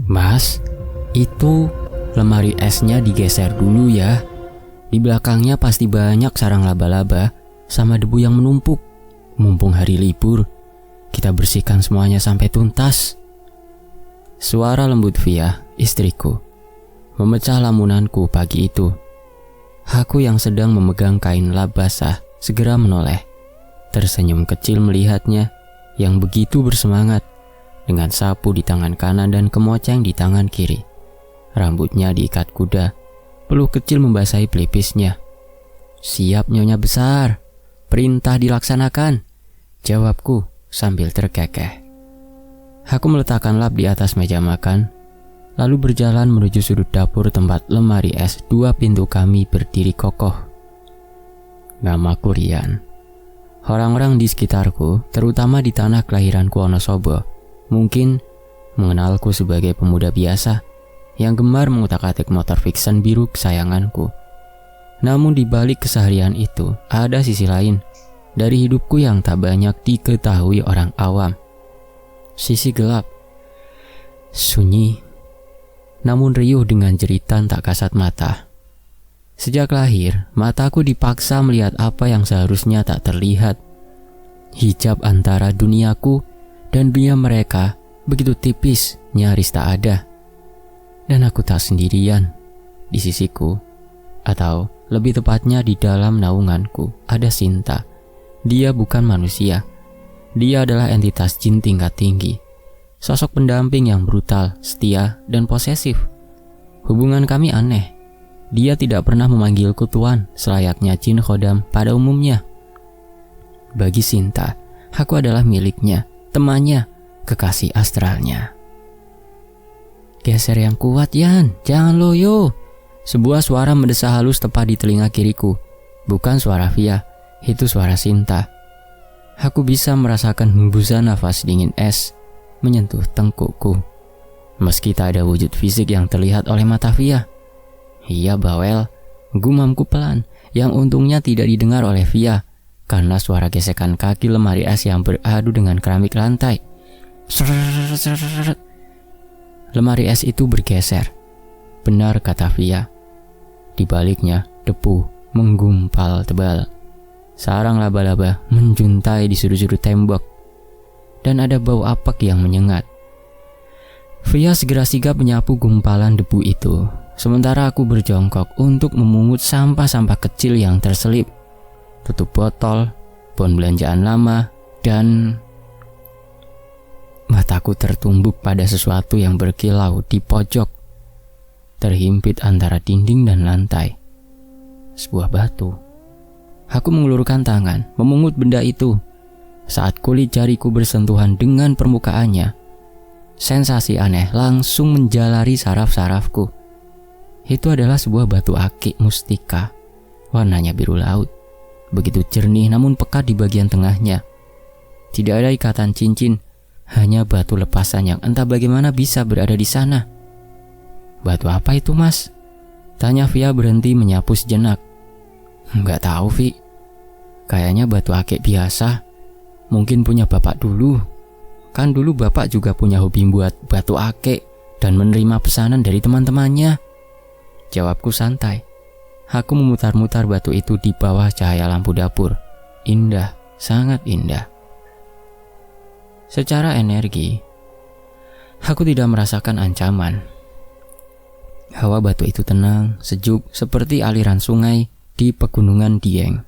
Mas, itu lemari esnya digeser dulu ya. Di belakangnya pasti banyak sarang laba-laba sama debu yang menumpuk. Mumpung hari libur, kita bersihkan semuanya sampai tuntas. Suara lembut Via, istriku, memecah lamunanku pagi itu. Aku yang sedang memegang kain lap basah segera menoleh, tersenyum kecil melihatnya yang begitu bersemangat dengan sapu di tangan kanan dan kemoceng di tangan kiri. Rambutnya diikat kuda, peluh kecil membasahi pelipisnya. "Siap Nyonya Besar, perintah dilaksanakan," jawabku sambil terkekeh. Aku meletakkan lap di atas meja makan, lalu berjalan menuju sudut dapur tempat lemari es 2 pintu kami berdiri kokoh. Namaku Rian. Orang-orang di sekitarku, terutama di tanah kelahiranku Wonosobo, mungkin mengenalku sebagai pemuda biasa yang gemar mengutak-atik motor fiction biru kesayanganku. Namun di balik keseharian itu, ada sisi lain dari hidupku yang tak banyak diketahui orang awam. Sisi gelap, sunyi, namun riuh dengan jeritan tak kasat mata. Sejak lahir, mataku dipaksa melihat apa yang seharusnya tak terlihat. Hijab antara duniaku dan dunia mereka begitu tipis, nyaris tak ada. Dan aku tak sendirian. Di sisiku, atau lebih tepatnya di dalam naunganku, ada Sinta. Dia bukan manusia. Dia adalah entitas jin tingkat tinggi. Sosok pendamping yang brutal, setia, dan posesif. Hubungan kami aneh. Dia tidak pernah memanggilku tuan selayaknya jin khodam pada umumnya. Bagi Sinta, aku adalah miliknya, temannya, kekasih astralnya. "Geser yang kuat Yan, jangan loyo." Sebuah suara mendesah halus tepat di telinga kiriku. Bukan suara Via, itu suara Sinta. Aku bisa merasakan hembusan nafas dingin es menyentuh tengkukku. Meski tak ada wujud fisik yang terlihat oleh mata Via. "Iya bawel," gumamku pelan, yang untungnya tidak didengar oleh Via karena suara gesekan kaki lemari es yang beradu dengan keramik lantai. Seret. Lemari es itu bergeser. Benar kata Via. Di baliknya, debu menggumpal tebal. Sarang laba-laba menjuntai di sudut-sudut tembok. Dan ada bau apek yang menyengat. Via segera sigap menyapu gumpalan debu itu, sementara aku berjongkok untuk memungut sampah-sampah kecil yang terselip. Tutup botol, bon belanjaan lama, dan mataku tertumbuk pada sesuatu yang berkilau di pojok, terhimpit antara dinding dan lantai. Sebuah batu. Aku mengulurkan tangan, memungut benda itu. Saat kulit jariku bersentuhan dengan permukaannya, sensasi aneh langsung menjalari saraf-sarafku. Itu adalah sebuah batu akik mustika, warnanya biru laut, begitu jernih namun pekat di bagian tengahnya. Tidak ada ikatan cincin, hanya batu lepasan yang entah bagaimana bisa berada di sana. "Batu apa itu Mas?" tanya Via berhenti menyapu sejenak. "Nggak tahu Vi, kayaknya batu akik biasa. Mungkin punya bapak dulu. Kan dulu bapak juga punya hobi buat batu akik dan menerima pesanan dari teman-temannya," jawabku santai. Aku memutar-mutar batu itu di bawah cahaya lampu dapur. Indah, sangat indah. Secara energi, aku tidak merasakan ancaman. Hawa batu itu tenang, sejuk, seperti aliran sungai di pegunungan Dieng.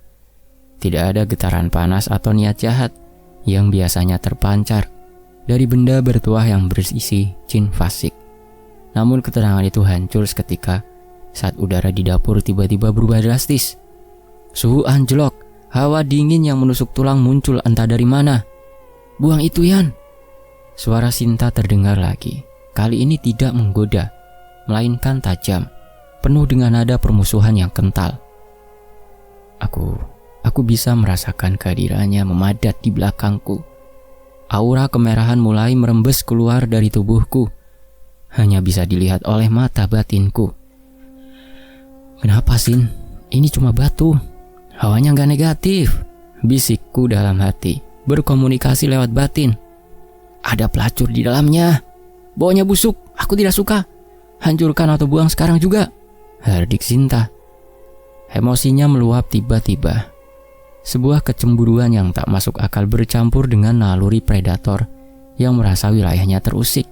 Tidak ada getaran panas atau niat jahat yang biasanya terpancar dari benda bertuah yang berisi jin fasik. Namun ketenangan itu hancur seketika saat udara di dapur tiba-tiba berubah drastis. Suhu anjlok, hawa dingin yang menusuk tulang muncul entah dari mana. "Buang itu Yan." Suara Sinta terdengar lagi. Kali ini tidak menggoda, melainkan tajam, penuh dengan nada permusuhan yang kental. Aku bisa merasakan kehadirannya memadat di belakangku. Aura kemerahan mulai merembes keluar dari tubuhku. Hanya bisa dilihat oleh mata batinku. "Kenapa Sin? Ini cuma batu. Hawanya gak negatif," bisikku dalam hati, berkomunikasi lewat batin. "Ada pelacur di dalamnya. Baunya busuk, Aku tidak suka. Hancurkan atau buang sekarang juga, hardik Sinta. Emosinya meluap tiba-tiba. Sebuah kecemburuan yang tak masuk akal bercampur dengan naluri predator yang merasa wilayahnya terusik.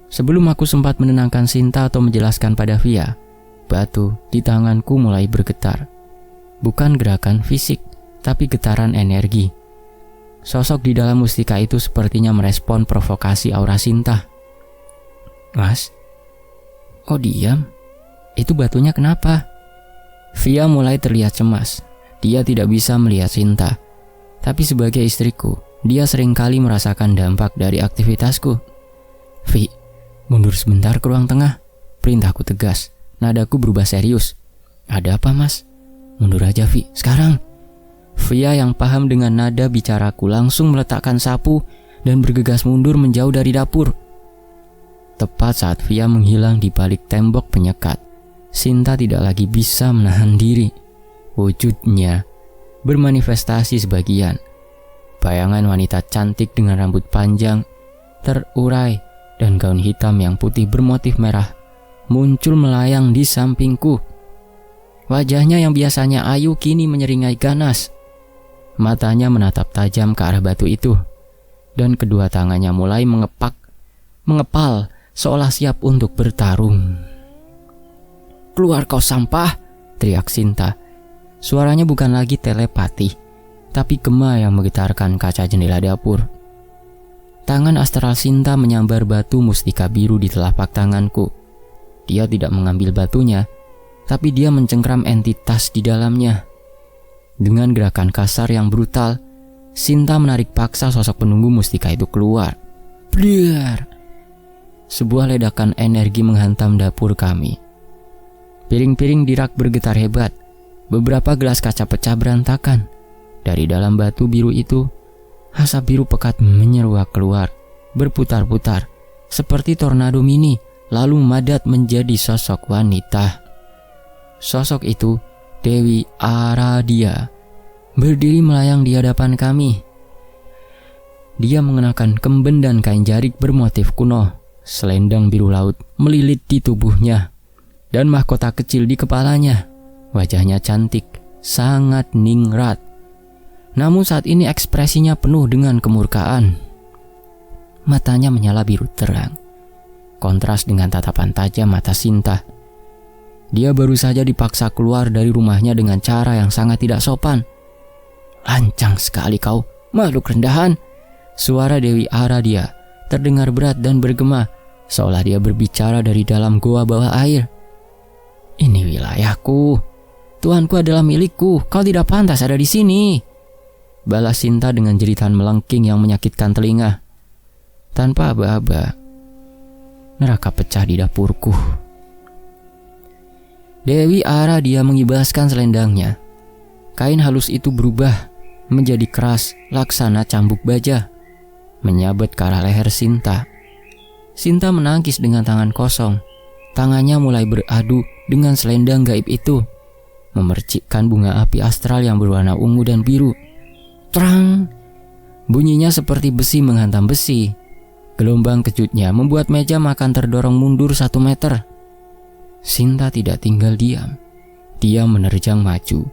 Sebelum aku sempat menenangkan Sinta atau menjelaskan pada Via, batu di tanganku mulai bergetar. Bukan gerakan fisik, tapi getaran energi. Sosok di dalam mustika itu sepertinya merespon provokasi aura Sinta. Mas, kok diam? Itu batunya kenapa? Via mulai terlihat cemas. Dia tidak bisa melihat Sinta, tapi sebagai istriku, dia seringkali merasakan dampak dari aktivitasku. Vi, mundur sebentar ke ruang tengah, perintahku tegas. Nadaku berubah serius. Ada apa, Mas? Mundur aja, Vi, sekarang. Via yang paham dengan nada bicaraku langsung meletakkan sapu dan bergegas mundur menjauh dari dapur. Tepat saat Via menghilang di balik tembok penyekat, Sinta tidak lagi bisa menahan diri. Wujudnya bermanifestasi sebagian. Bayangan wanita cantik dengan rambut panjang, terurai, dan gaun hitam yang putih bermotif merah muncul melayang di sampingku. Wajahnya yang biasanya ayu kini menyeringai ganas. Matanya menatap tajam ke arah batu itu, dan kedua tangannya mulai mengepal seolah siap untuk bertarung. Keluar kau sampah, teriak Sinta. Suaranya bukan lagi telepati, tapi gema yang menggetarkan kaca jendela dapur. Tangan astral Sinta menyambar batu mustika biru di telapak tanganku. Dia tidak mengambil batunya, tapi dia mencengkram entitas di dalamnya. Dengan gerakan kasar yang brutal, Sinta menarik paksa sosok penunggu mustika itu keluar. Blar! Sebuah ledakan energi menghantam dapur kami. Piring-piring di rak bergetar hebat. Beberapa gelas kaca pecah berantakan. Dari dalam batu biru itu, asap biru pekat menyeruak keluar, berputar-putar seperti tornado mini, lalu memadat menjadi sosok wanita. Sosok itu Dewi Aradia, berdiri melayang di hadapan kami. Dia mengenakan kemben dan kain jarik bermotif kuno. Selendang biru laut melilit di tubuhnya, dan mahkota kecil di kepalanya. Wajahnya cantik, sangat ningrat. Namun saat ini ekspresinya penuh dengan kemurkaan. Matanya menyala biru terang, kontras dengan tatapan tajam mata Sinta. Dia baru saja dipaksa keluar dari rumahnya dengan cara yang sangat tidak sopan. Lancang sekali kau, makhluk rendahan. Suara Dewi Aradia terdengar berat dan bergema, seolah dia berbicara dari dalam goa bawah air. Ini wilayahku. Tuanku adalah milikku. Kau tidak pantas ada di sini, balas Sinta dengan jeritan melengking yang menyakitkan telinga. Tanpa aba-aba, neraka pecah di dapurku. Dewi Aradia mengibaskan selendangnya. Kain halus itu berubah menjadi keras laksana cambuk baja, menyabet ke arah leher Sinta. Sinta menangkis dengan tangan kosong. Tangannya mulai beradu dengan selendang gaib itu, memercikkan bunga api astral yang berwarna ungu dan biru. Terang! Bunyinya seperti besi menghantam besi. Gelombang kejutnya membuat meja makan terdorong mundur 1 meter. Sinta tidak tinggal diam. Dia menerjang maju,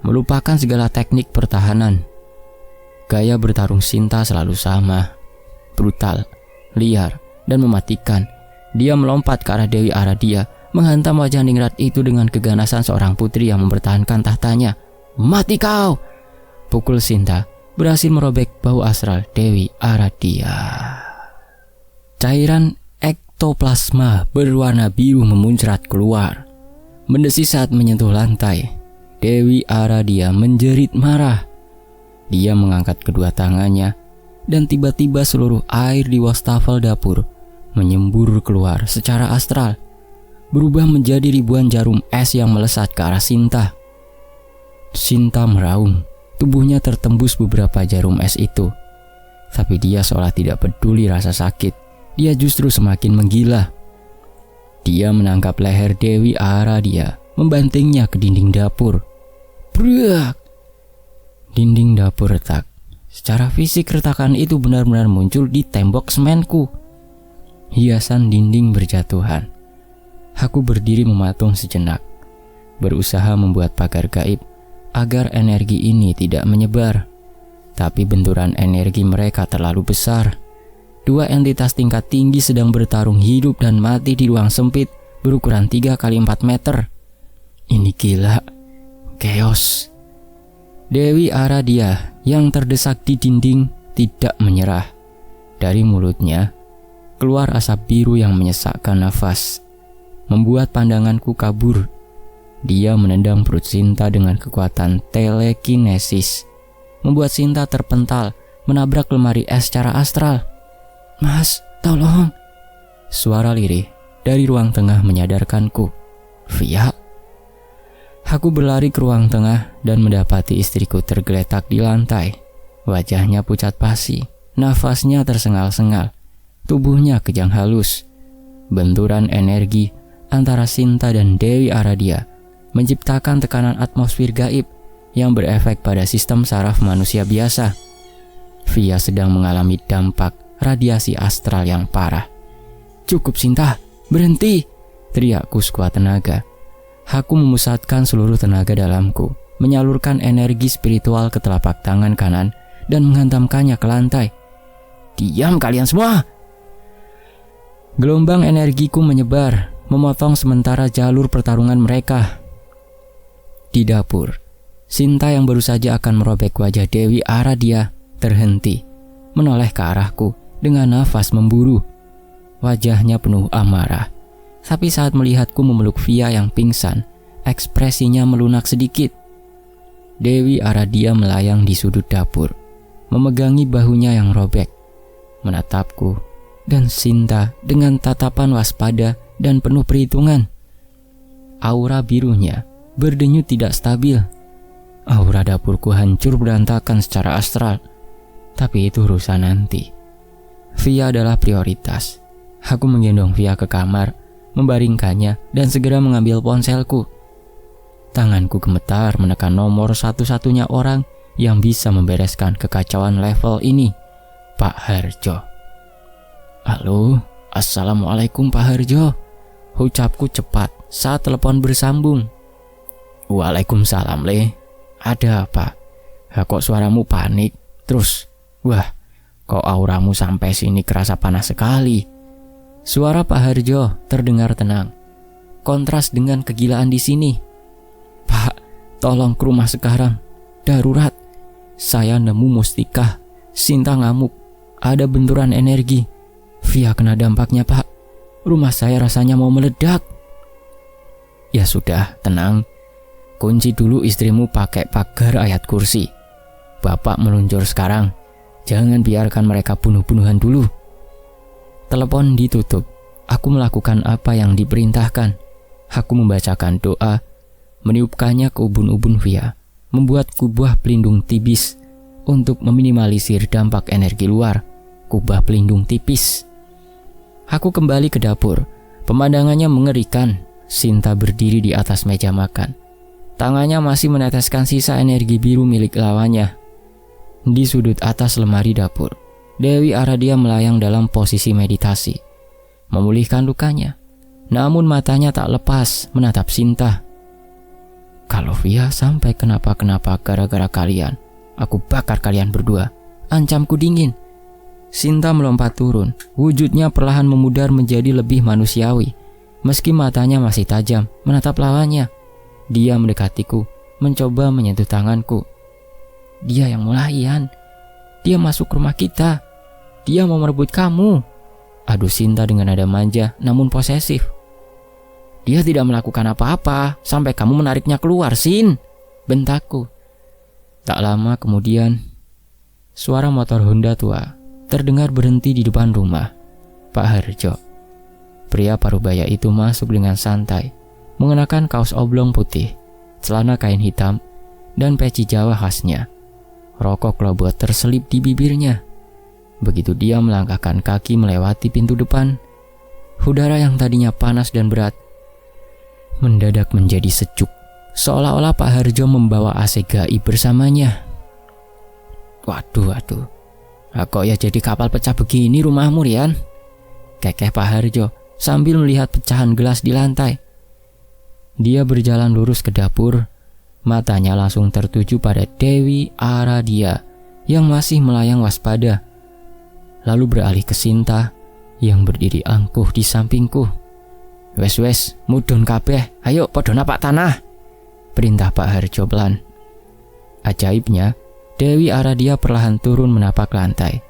melupakan segala teknik pertahanan. Gaya bertarung Sinta selalu sama, brutal, liar, dan mematikan. Dia melompat ke arah Dewi Aradia, menghantam wajah ningrat itu dengan keganasan seorang putri yang mempertahankan tahtanya. Mati kau! Pukul Sinta berhasil merobek bau astral Dewi Aradia. Cairan ektoplasma berwarna biru memuncrat keluar, mendesis saat menyentuh lantai. Dewi Aradia menjerit marah. Dia mengangkat kedua tangannya, dan tiba-tiba seluruh air di wastafel dapur menyembur keluar secara astral, berubah menjadi ribuan jarum es yang melesat ke arah Sinta. Sinta meraung, tubuhnya tertembus beberapa jarum es itu. Tapi dia seolah tidak peduli rasa sakit. Dia justru semakin menggila. Dia menangkap leher Dewi Aradia, membantingnya ke dinding dapur. Brak! Dinding dapur retak. Secara fisik retakan itu benar-benar muncul di tembok semenku. hiasan dinding berjatuhan. Aku berdiri mematung sejenak, berusaha membuat pagar gaib agar energi ini tidak menyebar. Tapi benturan energi mereka terlalu besar. Dua entitas tingkat tinggi sedang bertarung hidup dan mati di ruang sempit berukuran 3 kali 4 meter. Ini gila, chaos. Dewi Aradia yang terdesak di dinding tidak menyerah. Dari mulutnya keluar asap biru yang menyesakkan nafas, membuat pandanganku kabur. Dia menendang perut Sinta dengan kekuatan telekinesis, membuat Sinta terpental, menabrak lemari es secara astral. "Mas, tolong!" Suara lirih dari ruang tengah menyadarkanku. "Via?" Aku berlari ke ruang tengah dan mendapati istriku tergeletak di lantai. Wajahnya pucat pasi, nafasnya tersengal-sengal, tubuhnya kejang halus. Benturan energi antara Sinta dan Dewi Aradia menciptakan tekanan atmosfer gaib yang berefek pada sistem saraf manusia biasa. Via sedang mengalami dampak radiasi astral yang parah. "Cukup Sinta, berhenti!" teriakku sekuat tenaga. Aku memusatkan seluruh tenaga dalamku, menyalurkan energi spiritual ke telapak tangan kanan dan menghantamkannya ke lantai. "Diam kalian semua!" Gelombang energiku menyebar, memotong sementara jalur pertarungan mereka. Di dapur, Sinta yang baru saja akan merobek wajah Dewi Aradia terhenti, menoleh ke arahku dengan nafas memburu. Wajahnya penuh amarah. Tapi saat melihatku memeluk Via yang pingsan, ekspresinya melunak sedikit. Dewi Aradia melayang di sudut dapur, memegangi bahunya yang robek, menatapku dan Sinta dengan tatapan waspada dan penuh perhitungan. Aura birunya berdenyut tidak stabil. Aura dapurku hancur berantakan secara astral. Tapi itu urusan nanti. Via adalah prioritas. Aku menggendong Via ke kamar, membaringkannya dan segera mengambil ponselku. Tanganku gemetar menekan nomor satu-satunya orang yang bisa membereskan kekacauan level ini, Pak Harjo. "Halo, assalamualaikum Pak Harjo," ucapku cepat saat telepon bersambung. "Waalaikumsalam Le, ada apa? Kok suaramu panik? Terus, wah, kok auramu sampai sini kerasa panas sekali." Suara Pak Harjo terdengar tenang, kontras dengan kegilaan di sini. "Pak, tolong ke rumah sekarang, darurat. Saya nemu mustika, Sinta ngamuk, ada benturan energi. Via kena dampaknya Pak, rumah saya rasanya mau meledak." "Ya sudah, tenang. Kunci dulu istrimu pakai pagar ayat kursi. Bapak meluncur sekarang, jangan biarkan mereka bunuh-bunuhan dulu." Telepon ditutup. Aku melakukan apa yang diperintahkan. Aku membacakan doa, meniupkannya ke ubun-ubun Via, membuat kubah pelindung tipis untuk meminimalisir dampak energi luar. Kubah pelindung tipis. Aku kembali ke dapur. Pemandangannya mengerikan. Sinta berdiri di atas meja makan. Tangannya masih meneteskan sisa energi biru milik lawannya. Di sudut atas lemari dapur, Dewi Aradia melayang dalam posisi meditasi, memulihkan lukanya. Namun matanya tak lepas menatap Sinta. "Kalau Via sampai kenapa-kenapa gara-gara kalian, aku bakar kalian berdua," ancamku dingin. Sinta melompat turun, wujudnya perlahan memudar menjadi lebih manusiawi. Meski matanya masih tajam menatap lawannya, dia mendekatiku, mencoba menyentuh tanganku. "Dia yang mulai, Ian. Dia masuk rumah kita. Dia mau merebut kamu," adu Sinta dengan nada manja namun posesif. "Dia tidak melakukan apa-apa sampai kamu menariknya keluar, Sin," bentakku. Tak lama kemudian, suara motor Honda tua terdengar berhenti di depan rumah Pak Harjo. Pria parubaya itu masuk dengan santai, mengenakan kaos oblong putih, celana kain hitam, dan peci Jawa khasnya. Rokok lobot terselip di bibirnya. Begitu dia melangkahkan kaki melewati pintu depan, udara yang tadinya panas dan berat mendadak menjadi sejuk, seolah-olah Pak Harjo membawa AC gaib bersamanya. Waduh, kok ya jadi kapal pecah begini rumahmu, Rian?" kekeh Pak Harjo sambil melihat pecahan gelas di lantai. Dia berjalan lurus ke dapur, matanya langsung tertuju pada Dewi Aradia yang masih melayang waspada. Lalu beralih ke Sinta yang berdiri angkuh di sampingku. Wes, mudhun kabeh, ayo podo napak tanah, perintah Pak Harjo pelan. Ajaibnya, Dewi Aradia perlahan turun menapak lantai.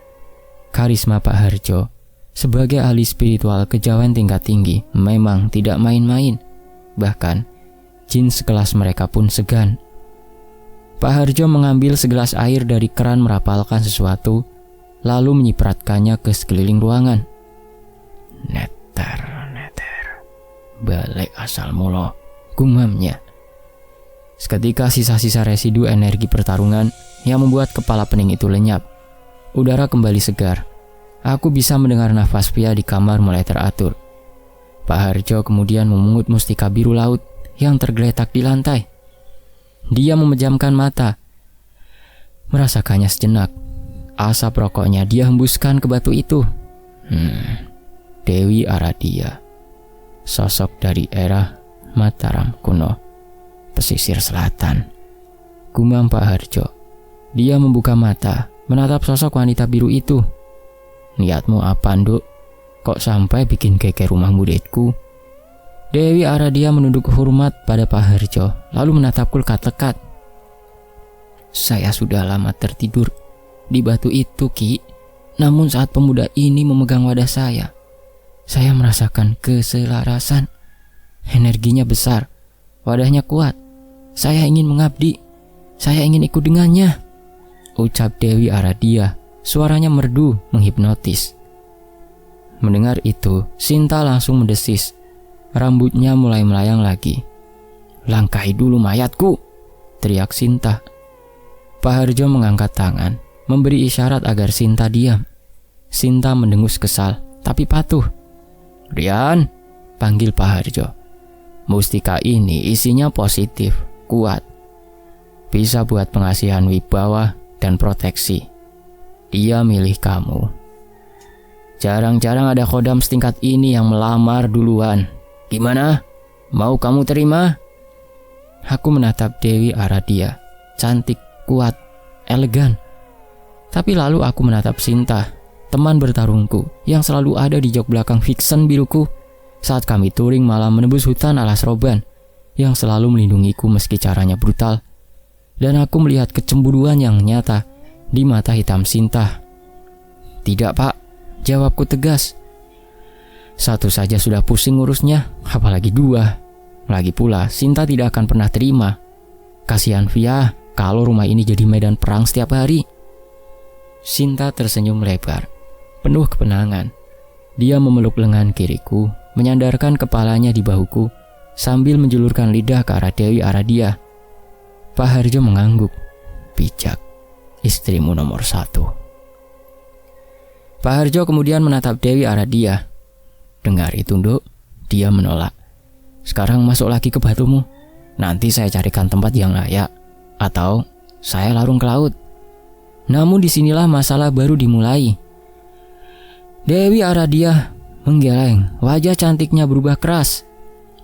Karisma Pak Harjo sebagai ahli spiritual kejawen tingkat tinggi memang tidak main-main. Bahkan, jin sekelas mereka pun segan. Pak Harjo mengambil segelas air dari keran merapalkan sesuatu, lalu menyipratkannya ke sekeliling ruangan. Neter, balik asal mula, gumamnya. Seketika sisa-sisa residu energi pertarungan yang membuat kepala pening itu lenyap. Udara kembali segar. Aku bisa mendengar nafas Pia di kamar mulai teratur. Pak Harjo kemudian memungut mustika biru laut yang tergeletak di lantai. Dia memejamkan mata, merasakannya sejenak. Asap rokoknya dia hembuskan ke batu itu. Dewi Aradia, sosok dari era Mataram kuno, pesisir selatan, gumam Pak Harjo. Dia membuka mata, menatap sosok wanita biru itu. Niatmu apa, Nduk? Kok sampai bikin geger rumah muridku? Dewi Aradia menunduk hormat pada Pak Harjo, lalu menatapku lekat-lekat. Saya sudah lama tertidur di batu itu, Ki. Namun saat pemuda ini memegang wadah saya merasakan keselarasan. Energinya besar, wadahnya kuat. Saya ingin mengabdi, saya ingin ikut dengannya, ucap Dewi Aradia. Suaranya merdu, menghipnotis. Mendengar itu, Sinta langsung mendesis. Rambutnya mulai melayang lagi. Langkahi dulu mayatku, teriak Sinta. Pak Harjo mengangkat tangan, memberi isyarat agar Sinta diam. Sinta mendengus kesal, tapi patuh. Rian, panggil Pak Harjo. Mustika ini isinya positif, kuat. Bisa buat pengasihan wibawa dan proteksi. Dia milih kamu. Jarang-jarang ada khodam setingkat ini yang melamar duluan. Gimana? Mau kamu terima? Aku menatap Dewi Aradia. Cantik, kuat, elegan. Tapi lalu aku menatap Sinta, teman bertarungku yang selalu ada di jok belakang Vixen biruku saat kami touring malam menembus hutan alas roban, yang selalu melindungiku meski caranya brutal. Dan aku melihat kecemburuan yang nyata di mata hitam Sinta. Tidak, Pak, jawabku tegas. Satu saja sudah pusing ngurusnya, apalagi dua. Lagi pula, Sinta tidak akan pernah terima. Kasihan Via kalau rumah ini jadi medan perang setiap hari. Sinta tersenyum lebar, penuh kepenangan. Dia memeluk lengan kiriku, menyandarkan kepalanya di bahuku, sambil menjulurkan lidah ke arah Dewi Aradia. Pak Harjo mengangguk. Bijak, istrimu nomor 1. Pak Harjo kemudian menatap Dewi Aradia. Dengar itu, Nduk. Dia menolak. Sekarang masuk lagi ke batumu. Nanti saya carikan tempat yang layak. Atau saya larung ke laut. Namun disinilah masalah baru dimulai. Dewi Aradia menggeleng. Wajah cantiknya berubah keras.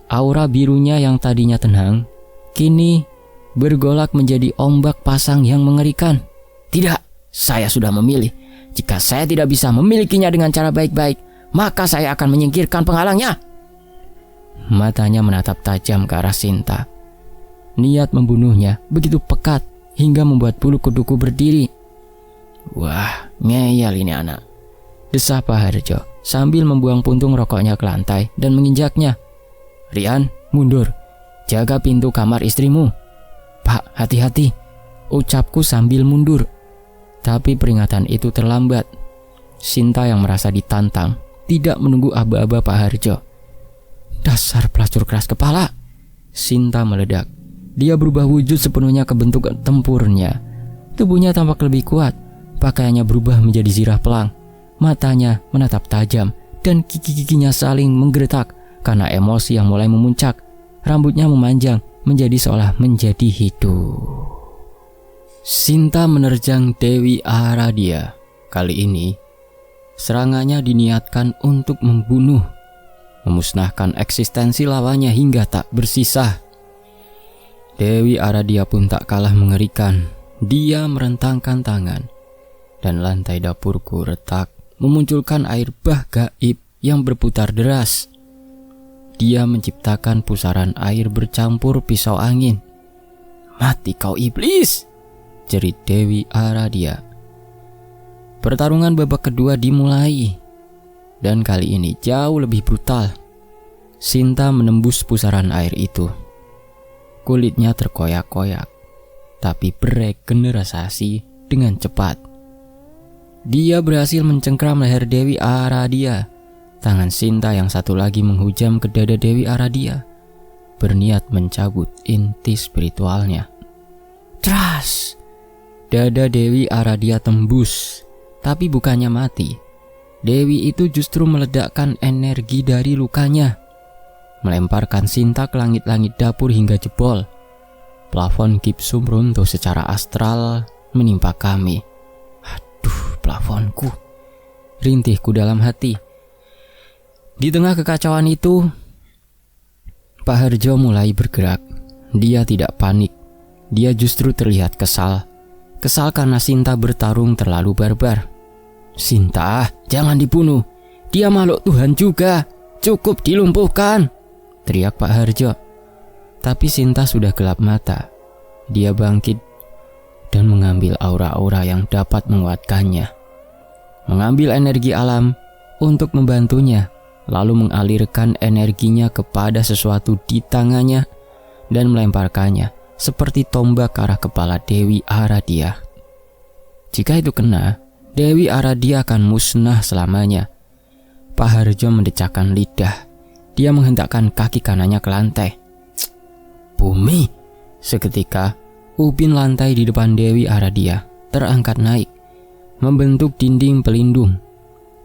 Aura birunya yang tadinya tenang, kini bergolak menjadi ombak pasang yang mengerikan. Tidak, saya sudah memilih. Jika saya tidak bisa memilikinya dengan cara baik-baik, maka saya akan menyingkirkan penghalangnya. Matanya menatap tajam ke arah Sinta. Niat membunuhnya begitu pekat hingga membuat bulu kuduku berdiri. Wah, ngeyel ini anak, desah Pak Harjo sambil membuang puntung rokoknya ke lantai dan menginjaknya. Rian, mundur, jaga pintu kamar istrimu. Pak, hati-hati, ucapku sambil mundur. Tapi peringatan itu terlambat. Sinta yang merasa ditantang tidak menunggu aba-aba Pak Harjo. Dasar pelacur keras kepala, Sinta meledak. Dia berubah wujud sepenuhnya ke bentuk tempurnya. Tubuhnya tampak lebih kuat. Pakaiannya berubah menjadi zirah pelang. Matanya menatap tajam dan gigi-giginya saling menggeretak karena emosi yang mulai memuncak. Rambutnya memanjang menjadi seolah menjadi hidup. Sinta menerjang Dewi Aradia. Kali ini Serangannya diniatkan untuk membunuh, memusnahkan eksistensi lawannya hingga tak bersisa. Dewi Aradia pun tak kalah mengerikan. Dia merentangkan tangan, dan lantai dapurku retak memunculkan air bah gaib yang berputar deras. Dia menciptakan pusaran air bercampur pisau angin. "Mati kau iblis!" jerit Dewi Aradia. Pertarungan babak kedua dimulai, dan kali ini jauh lebih brutal. Sinta menembus pusaran air itu. Kulitnya terkoyak-koyak, tapi beregenerasi dengan cepat. Dia berhasil mencengkram leher Dewi Aradia. Tangan Sinta yang satu lagi menghujam ke dada Dewi Aradia, berniat mencabut inti spiritualnya. Tras! Dada Dewi Aradia tembus, tapi bukannya mati. Dewi itu justru meledakkan energi dari lukanya, melemparkan Sinta ke langit-langit dapur hingga jebol. Plafon gipsum runtuh secara astral menimpa kami. Aduh, plafonku, rintihku dalam hati. Di tengah kekacauan itu, Pak Harjo mulai bergerak. Dia tidak panik. Dia justru terlihat kesal. Kesal karena Sinta bertarung terlalu barbar. "Sinta, jangan dibunuh. Dia makhluk Tuhan juga. Cukup dilumpuhkan," teriak Pak Harjo. Tapi Sinta sudah gelap mata. Dia bangkit dan mengambil aura-aura yang dapat menguatkannya. Mengambil energi alam untuk membantunya, lalu mengalirkan energinya kepada sesuatu di tangannya dan melemparkannya seperti tombak ke arah kepala Dewi Aradia. Jika itu kena, Dewi Aradia akan musnah selamanya. Pak Harjo mendecakkan lidah. Dia menghentakkan kaki kanannya ke lantai. Bumi! Seketika, ubin lantai di depan Dewi Aradia terangkat naik, membentuk dinding pelindung.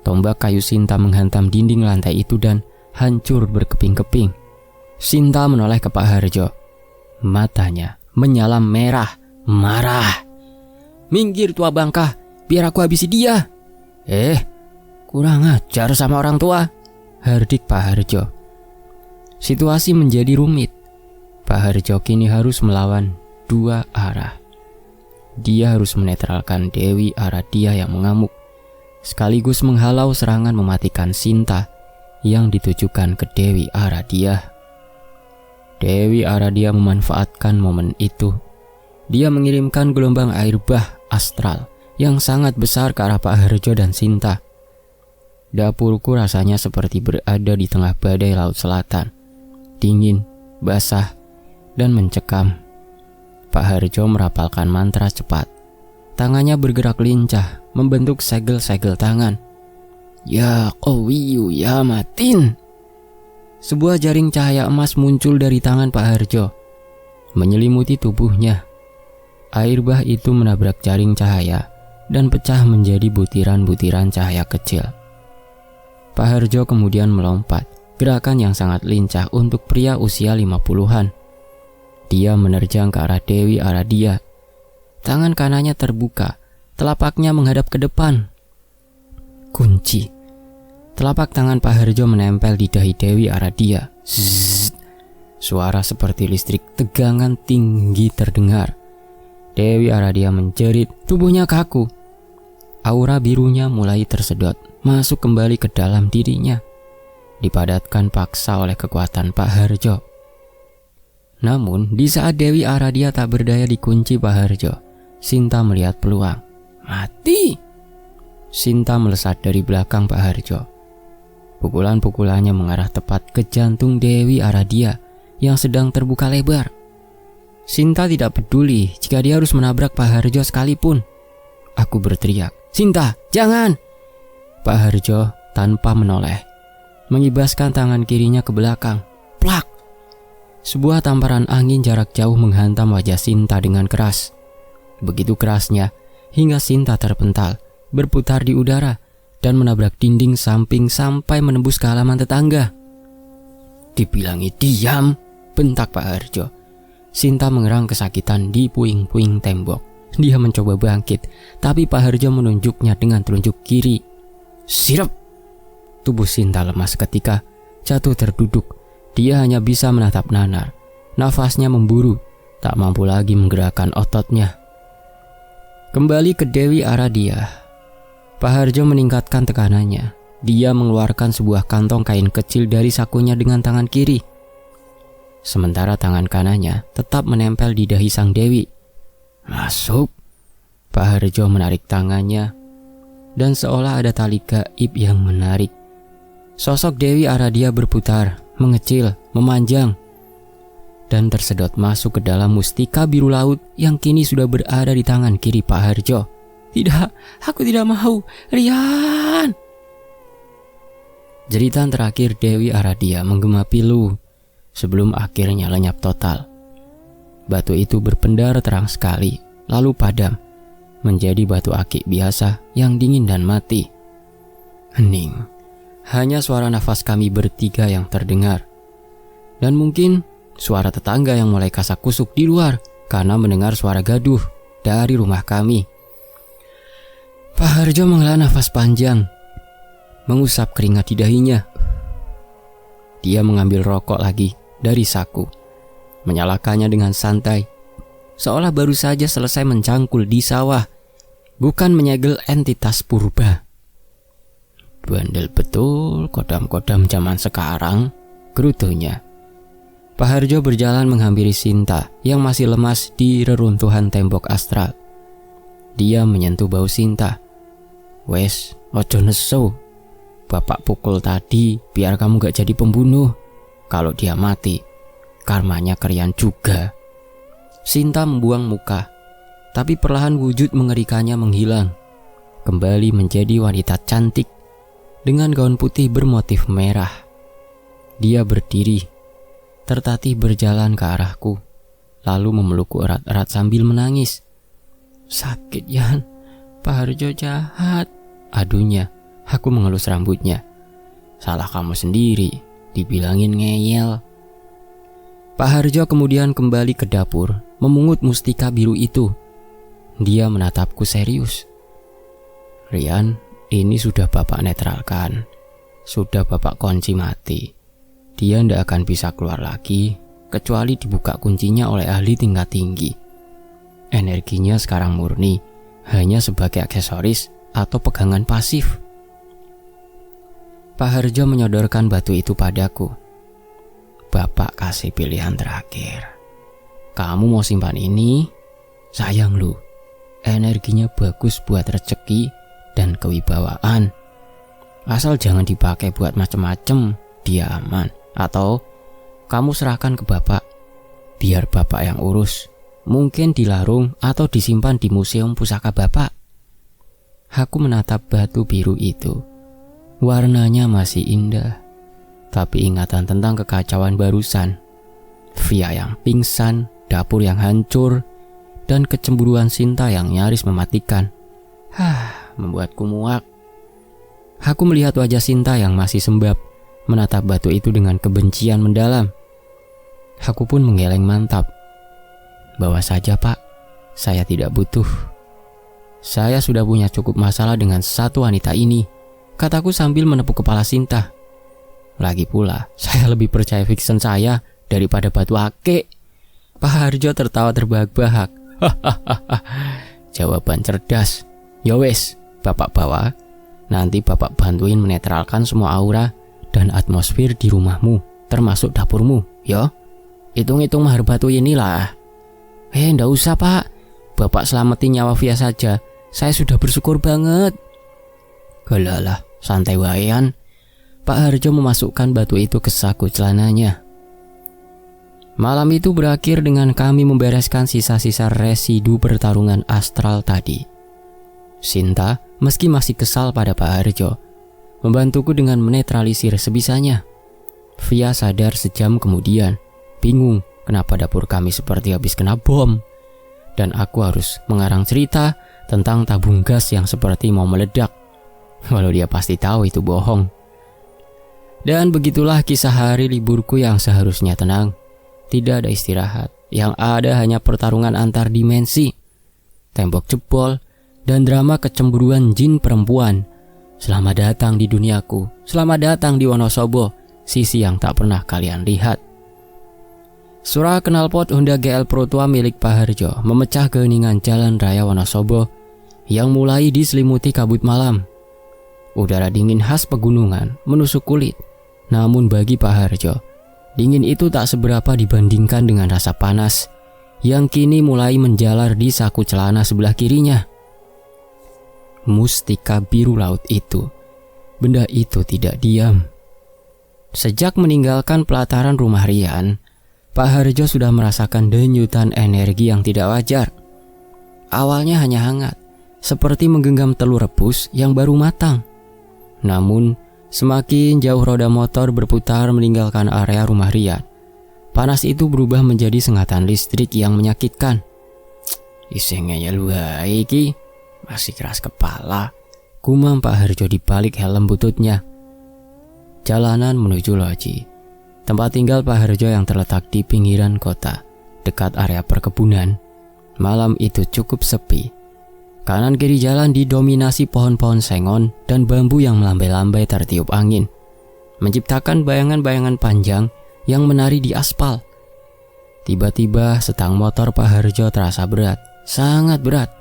Tombak kayu Sinta menghantam dinding lantai itu dan hancur berkeping-keping. Sinta menoleh ke Pak Harjo. Matanya menyala merah, marah. "Minggir tua bangka, biar aku habisi dia." Kurang ajar sama orang tua," hardik Pak Harjo. Situasi menjadi rumit. Pak Harjo kini harus melawan dua arah. Dia harus menetralkan Dewi Aradia yang mengamuk, sekaligus menghalau serangan mematikan Sinta yang ditujukan ke Dewi Aradia. Dewi Aradia memanfaatkan momen itu. Dia mengirimkan gelombang air bah astral yang sangat besar ke arah Pak Harjo dan Sinta. Dapurku rasanya seperti berada di tengah badai laut selatan, dingin, basah, dan mencekam. Pak Harjo merapalkan mantra cepat. Tangannya bergerak lincah, membentuk segel-segel tangan. "Ya Qawiyu ya Matin." Sebuah jaring cahaya emas muncul dari tangan Pak Harjo, menyelimuti tubuhnya. Air bah itu menabrak jaring cahaya dan pecah menjadi butiran-butiran cahaya kecil. Pak Harjo kemudian melompat, gerakan yang sangat lincah untuk pria usia 50-an. Dia menerjang ke arah Dewi Aradia. Tangan kanannya terbuka, telapaknya menghadap ke depan. Kunci. Telapak tangan Pak Harjo menempel di dahi Dewi Aradia. Zzz. Suara seperti listrik tegangan tinggi terdengar. Dewi Aradia menjerit, tubuhnya kaku. Aura birunya mulai tersedot, masuk kembali ke dalam dirinya, dipadatkan paksa oleh kekuatan Pak Harjo. Namun, di saat Dewi Aradia tak berdaya dikunci Pak Harjo, Sinta melihat peluang. Mati! Sinta melesat dari belakang Pak Harjo. Pukulan-pukulannya mengarah tepat ke jantung Dewi Aradia yang sedang terbuka lebar. Sinta tidak peduli jika dia harus menabrak Pak Harjo sekalipun. Aku berteriak, Sinta, jangan! Pak Harjo tanpa menoleh mengibaskan tangan kirinya ke belakang. Plak! Sebuah tamparan angin jarak jauh menghantam wajah Sinta dengan keras. Begitu kerasnya hingga Sinta terpental, berputar di udara dan menabrak dinding samping sampai menembus ke halaman tetangga. Dibilangi diam, bentak Pak Harjo. Sinta mengerang kesakitan di puing-puing tembok. Dia mencoba bangkit, tapi Pak Harjo menunjuknya dengan telunjuk kiri. Sirap! Tubuh Sinta lemas ketika jatuh terduduk. Dia hanya bisa menatap nanar. Nafasnya memburu, tak mampu lagi menggerakkan ototnya. Kembali ke Dewi Aradia. Pak Harjo meningkatkan tekanannya. Dia mengeluarkan sebuah kantong kain kecil dari sakunya dengan tangan kiri. Sementara tangan kanannya tetap menempel di dahi sang Dewi. Masuk. Pak Harjo menarik tangannya dan seolah ada tali gaib yang menarik. Sosok Dewi Aradia berputar, mengecil, memanjang, dan tersedot masuk ke dalam mustika biru laut yang kini sudah berada di tangan kiri Pak Harjo. Tidak, aku tidak mau, Rian. Jeritan terakhir Dewi Aradia menggema pilu sebelum akhirnya lenyap total. Batu itu berpendar terang sekali, lalu padam menjadi batu akik biasa yang dingin dan mati. Hening. Hanya suara nafas kami bertiga yang terdengar. Dan mungkin suara tetangga yang mulai kasak-kusuk di luar karena mendengar suara gaduh dari rumah kami. Pak Harjo menghela nafas panjang, mengusap keringat di dahinya. Dia mengambil rokok lagi dari saku, menyalakannya dengan santai, seolah baru saja selesai mencangkul di sawah, bukan menyegel entitas purba. Bandel betul kodam-kodam zaman sekarang, gerutunya. Pak Harjo berjalan menghampiri Sinta yang masih lemas di reruntuhan tembok astral. Dia menyentuh bau Sinta. Wes, ojo nesu. Bapak pukul tadi biar kamu gak jadi pembunuh. Kalau dia mati, karmanya kalian juga. Sinta membuang muka, tapi perlahan wujud mengerikannya menghilang. Kembali menjadi wanita cantik dengan gaun putih bermotif merah. Dia berdiri, tertatih berjalan ke arahku, lalu memelukku erat-erat sambil menangis. Sakit, Yan. Pak Harjo jahat, adunya. Aku mengelus rambutnya. Salah kamu sendiri, dibilangin ngeyel. Pak Harjo kemudian kembali ke dapur, memungut mustika biru itu. Dia menatapku serius. Rian, ini sudah Bapak netralkan. Sudah Bapak kunci mati. Dia tidak akan bisa keluar lagi kecuali dibuka kuncinya oleh ahli tingkat tinggi. Energinya sekarang murni, hanya sebagai aksesoris atau pegangan pasif. Pak Harjo menyodorkan batu itu padaku. Bapak kasih pilihan terakhir. Kamu mau simpan ini? Sayang lu, energinya bagus buat rezeki dan kewibawaan. Asal jangan dipakai buat macem-macem, dia aman. Atau kamu serahkan ke Bapak, biar Bapak yang urus. Mungkin dilarung atau disimpan di museum pusaka Bapak. Aku menatap batu biru itu. Warnanya masih indah, tapi ingatan tentang kekacauan barusan, Via yang pingsan, dapur yang hancur, dan kecemburuan Sinta yang nyaris mematikan, membuatku muak. Aku melihat wajah Sinta yang masih sembab, menatap batu itu dengan kebencian mendalam. Aku pun menggeleng mantap. Bawa saja, Pak, saya tidak butuh. Saya sudah punya cukup masalah dengan satu wanita ini, kataku sambil menepuk kepala Sinta. Lagi pula, saya lebih percaya fiction saya daripada batu akik. Pak Harjo tertawa terbahak-bahak. Jawaban cerdas. Yowes, Bapak bawa. Nanti Bapak bantuin menetralkan semua aura dan atmosfer di rumahmu, termasuk dapurmu, yo. Hitung-hitung mahar batu inilah. Ndak usah, Pak. Bapak selamatin nyawa Via saja. Saya sudah bersyukur banget. Galalah, santai waean. Pak Harjo memasukkan batu itu ke saku celananya. Malam itu berakhir dengan kami membereskan sisa-sisa residu pertarungan astral tadi. Sinta, meski masih kesal pada Pak Harjo, membantuku dengan menetralisir sebisanya. Via sadar sejam kemudian, bingung kenapa dapur kami seperti habis kena bom. Dan aku harus mengarang cerita tentang tabung gas yang seperti mau meledak, walau dia pasti tahu itu bohong. Dan begitulah kisah hari liburku yang seharusnya tenang. Tidak ada istirahat, yang ada hanya pertarungan antar dimensi, tembok jebol, dan drama kecemburuan jin perempuan. Selamat datang di duniaku, selamat datang di Wonosobo, sisi yang tak pernah kalian lihat. Suara knalpot Honda GL Pro tua milik Pak Harjo memecah keheningan jalan raya Wonosobo yang mulai diselimuti kabut malam. Udara dingin khas pegunungan menusuk kulit, namun bagi Pak Harjo, dingin itu tak seberapa dibandingkan dengan rasa panas yang kini mulai menjalar di saku celana sebelah kirinya. Mustika biru laut itu, benda itu tidak diam. Sejak meninggalkan pelataran rumah Rian, Pak Harjo sudah merasakan denyutan energi yang tidak wajar. Awalnya hanya hangat, seperti menggenggam telur rebus yang baru matang. Namun, semakin jauh roda motor berputar meninggalkan area rumah Rian, panas itu berubah menjadi sengatan listrik yang menyakitkan. Isengnya ya lu iki, masih keras kepala, gumam Pak Harjo di balik helm bututnya. Jalanan menuju loji, tempat tinggal Pak Harjo yang terletak di pinggiran kota, dekat area perkebunan. Malam itu cukup sepi. Kanan kiri jalan didominasi pohon-pohon sengon dan bambu yang melambai-lambai tertiup angin, menciptakan bayangan-bayangan panjang yang menari di aspal. Tiba-tiba setang motor Pak Harjo terasa berat, sangat berat.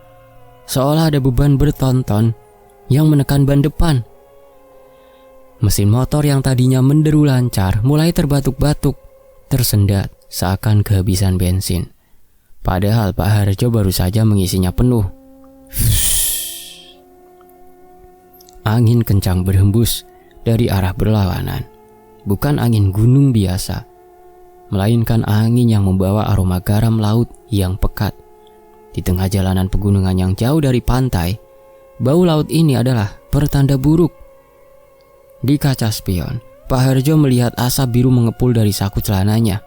Seolah ada beban bertonton yang menekan ban depan. Mesin motor yang tadinya menderu lancar mulai terbatuk-batuk, tersendat seakan kehabisan bensin. Padahal Pak Harjo baru saja mengisinya penuh. Angin kencang berhembus dari arah berlawanan. Bukan angin gunung biasa, melainkan angin yang membawa aroma garam laut yang pekat. Di tengah jalanan pegunungan yang jauh dari pantai, bau laut ini adalah pertanda buruk. Di kaca spion, Pak Harjo melihat asap biru mengepul dari saku celananya.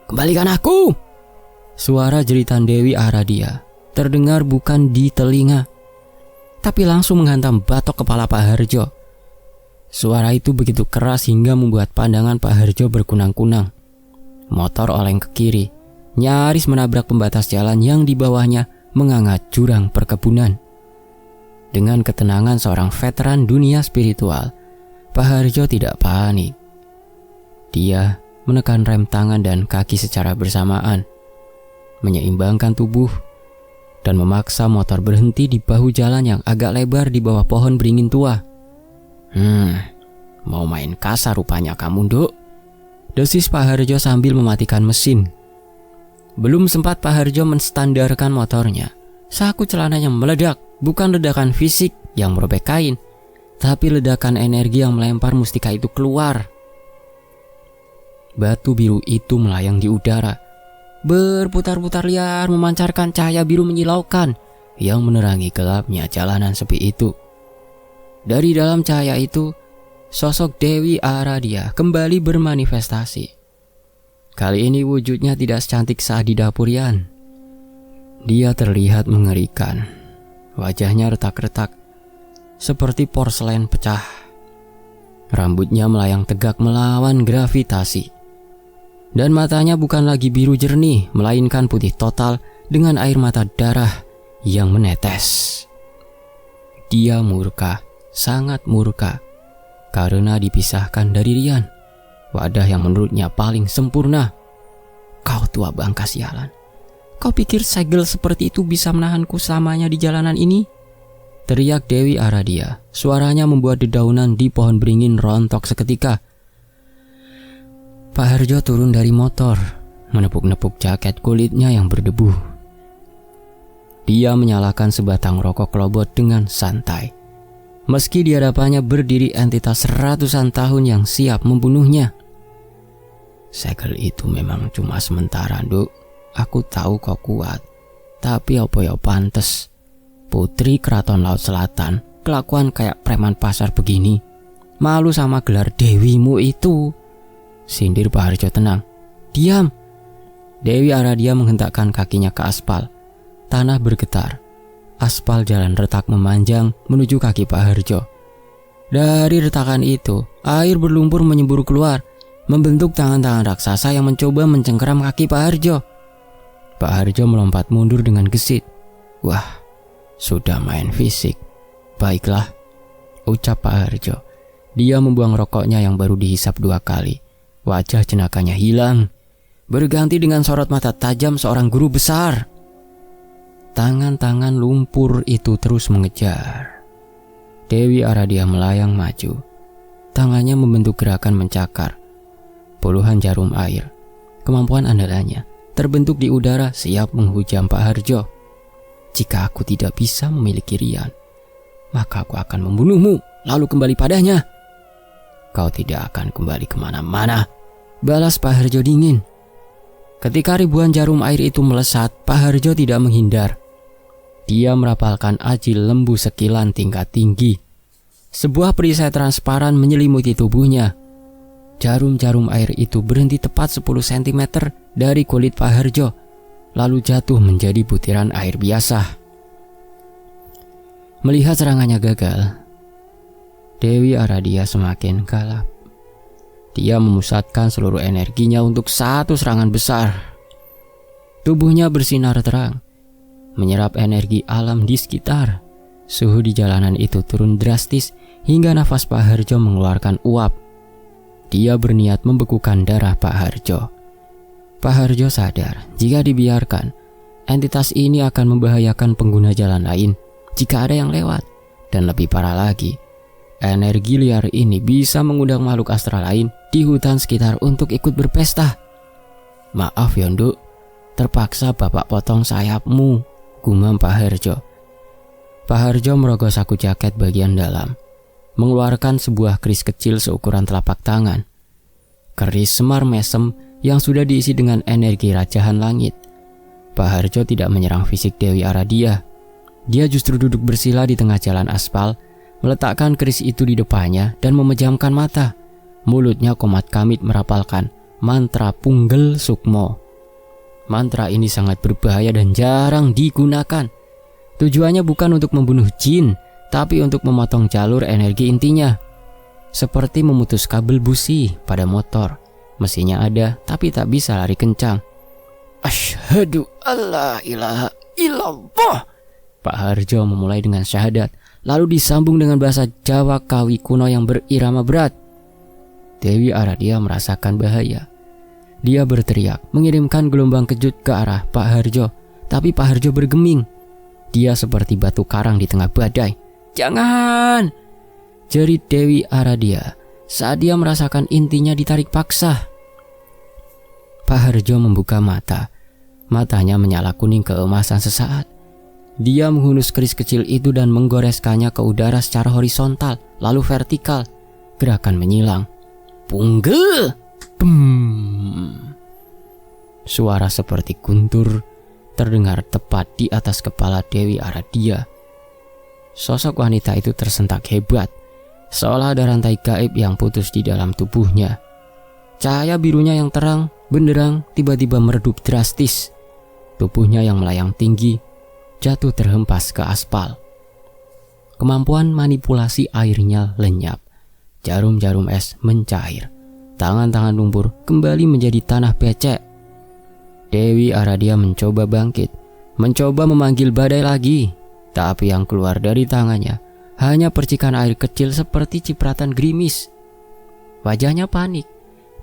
"Kembalikan aku!" Suara jeritan Dewi Aradia terdengar bukan di telinga, tapi langsung menghantam batok kepala Pak Harjo. Suara itu begitu keras hingga membuat pandangan Pak Harjo berkunang-kunang. Motor oleng ke kiri, nyaris menabrak pembatas jalan yang di bawahnya menganga jurang perkebunan. Dengan ketenangan seorang veteran dunia spiritual, Pak Harjo tidak panik. Dia menekan rem tangan dan kaki secara bersamaan, menyeimbangkan tubuh, dan memaksa motor berhenti di bahu jalan yang agak lebar di bawah pohon beringin tua. Mau main kasar rupanya kamu, Duk," desis Pak Harjo sambil mematikan mesin. Belum sempat Pak Harjo menstandarkan motornya, saku celananya meledak. Bukan ledakan fisik yang merobek kain, tapi ledakan energi yang melempar mustika itu keluar. Batu biru itu melayang di udara, berputar-putar liar memancarkan cahaya biru menyilaukan yang menerangi gelapnya jalanan sepi itu. Dari dalam cahaya itu, sosok Dewi Aradia kembali bermanifestasi. Kali ini wujudnya tidak secantik saat di dapur Rian. Dia terlihat mengerikan. Wajahnya retak-retak, seperti porselen pecah. Rambutnya melayang tegak melawan gravitasi. Dan matanya bukan lagi biru jernih, melainkan putih total dengan air mata darah yang menetes. Dia murka, sangat murka, karena dipisahkan dari Rian, wadah yang menurutnya paling sempurna. "Kau tua bangka sialan. Kau pikir segel seperti itu bisa menahanku selamanya di jalanan ini?" teriak Dewi Aradia. Suaranya membuat dedaunan di pohon beringin rontok seketika. Pak Harjo turun dari motor, menepuk-nepuk jaket kulitnya yang berdebu. Dia menyalakan sebatang rokok kelobot dengan santai, meski di hadapannya berdiri entitas ratusan tahun yang siap membunuhnya. "Segel itu memang cuma sementara, Duk. Aku tahu kau kuat, tapi apa ya pantes. Putri Keraton Laut Selatan kelakuan kayak preman pasar begini. Malu sama gelar dewimu itu," sindir Pak Harjo tenang. "Diam!" Dewi Aradia menghentakkan kakinya ke aspal. Tanah bergetar. Aspal jalan retak memanjang menuju kaki Pak Harjo. Dari retakan itu, air berlumpur menyembur keluar, membentuk tangan-tangan raksasa yang mencoba mencengkeram kaki Pak Harjo. Pak Harjo melompat mundur dengan gesit. "Wah, sudah main fisik. Baiklah, ucap Pak Harjo. Dia membuang rokoknya yang baru dihisap 2 kali. Wajah jenakanya hilang, berganti dengan sorot mata tajam seorang guru besar. Tangan-tangan lumpur itu terus mengejar. Dewi Aradia melayang maju. Tangannya membentuk gerakan mencakar. Puluhan jarum air, kemampuan andalannya, terbentuk di udara siap menghujam Pak Harjo. Jika aku tidak bisa memiliki Rian, maka aku akan membunuhmu lalu kembali padanya. Kau tidak akan kembali kemana-mana, balas Pak Harjo dingin. Ketika ribuan jarum air itu melesat, Pak Harjo tidak menghindar. Dia merapalkan aji lembu sekilan tingkat tinggi. Sebuah perisai transparan menyelimuti tubuhnya. Jarum-jarum air itu berhenti tepat 10 cm dari kulit Pak Harjo, lalu jatuh menjadi butiran air biasa. Melihat serangannya gagal, Dewi Aradia semakin kalap. Dia memusatkan seluruh energinya untuk satu serangan besar. Tubuhnya bersinar terang, menyerap energi alam di sekitar. Suhu di jalanan itu turun drastis hingga nafas Pak Harjo mengeluarkan uap. Dia berniat membekukan darah Pak Harjo. Pak Harjo sadar jika dibiarkan, entitas ini akan membahayakan pengguna jalan lain jika ada yang lewat. Dan lebih parah lagi, energi liar ini bisa mengundang makhluk astral lain di hutan sekitar untuk ikut berpesta. Maaf Yonduk, terpaksa bapak potong sayapmu, gumam Pak Harjo. Pak Harjo merogoh saku jaket bagian dalam, mengeluarkan sebuah keris kecil seukuran telapak tangan. Keris semar mesem yang sudah diisi dengan energi rajahan langit. Pak Harjo tidak menyerang fisik Dewi Aradia. Dia justru duduk bersila di tengah jalan aspal, meletakkan keris itu di depannya dan memejamkan mata. Mulutnya komat kamit merapalkan mantra Punggel Sukmo. Mantra ini sangat berbahaya dan jarang digunakan. Tujuannya bukan untuk membunuh jin, tapi untuk memotong jalur energi intinya. Seperti memutus kabel busi pada motor. Mesinnya ada, tapi tak bisa lari kencang. Asyhadu alla ilaha illallah. Pak Harjo memulai dengan syahadat, lalu disambung dengan bahasa Jawa Kawi kuno yang berirama berat. Dewi Aradia merasakan bahaya. Dia berteriak, mengirimkan gelombang kejut ke arah Pak Harjo. Tapi Pak Harjo bergeming. Dia seperti batu karang di tengah badai. Jangan! Jerit Dewi Aradia saat dia merasakan intinya ditarik paksa. Pak Harjo membuka mata. Matanya menyala kuning keemasan sesaat. Dia menghunus keris kecil itu dan menggoreskannya ke udara secara horizontal, lalu vertikal. Gerakan menyilang. Punggel! Suara seperti guntur terdengar tepat di atas kepala Dewi Aradia. Sosok wanita itu tersentak hebat, seolah ada rantai gaib yang putus di dalam tubuhnya. Cahaya birunya yang terang benderang tiba-tiba meredup drastis. Tubuhnya yang melayang tinggi jatuh terhempas ke aspal. Kemampuan manipulasi airnya lenyap. Jarum-jarum es mencair. Tangan-tangan lumpur kembali menjadi tanah becek. Dewi Aradia mencoba bangkit, mencoba memanggil badai lagi, tapi yang keluar dari tangannya hanya percikan air kecil seperti cipratan gerimis. Wajahnya panik.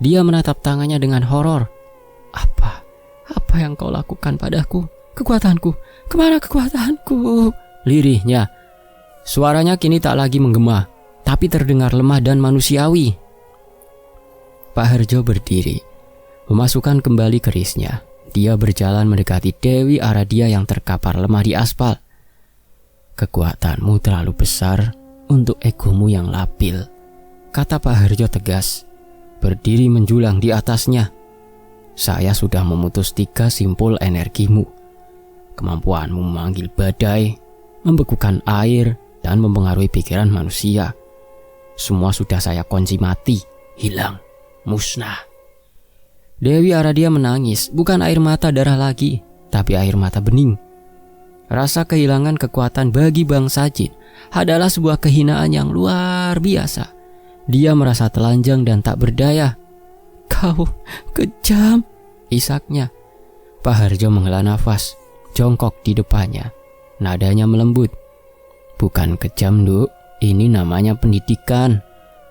Dia menatap tangannya dengan horor. Apa yang kau lakukan padaku? Kekuatanku, kemana kekuatanku? Lirihnya. Suaranya kini tak lagi menggema, tapi terdengar lemah dan manusiawi. Pak Harjo berdiri, memasukkan kembali kerisnya. Dia berjalan mendekati Dewi Aradia yang terkapar lemah di aspal. Kekuatanmu terlalu besar untuk egomu yang labil, kata Pak Harjo tegas, berdiri menjulang di atasnya. Saya sudah memutus 3 simpul energimu. Kemampuanmu memanggil badai, membekukan air, dan mempengaruhi pikiran manusia. Semua sudah saya kunci mati, hilang, musnah. Dewi Aradia menangis, bukan air mata darah lagi, tapi air mata bening. Rasa kehilangan kekuatan bagi bangsa jin adalah sebuah kehinaan yang luar biasa. Dia merasa telanjang dan tak berdaya. Kau kejam, isaknya. Pak Harjo menghela nafas, jongkok di depannya. Nadanya melembut. Bukan kejam, Duk, Ini namanya pendidikan.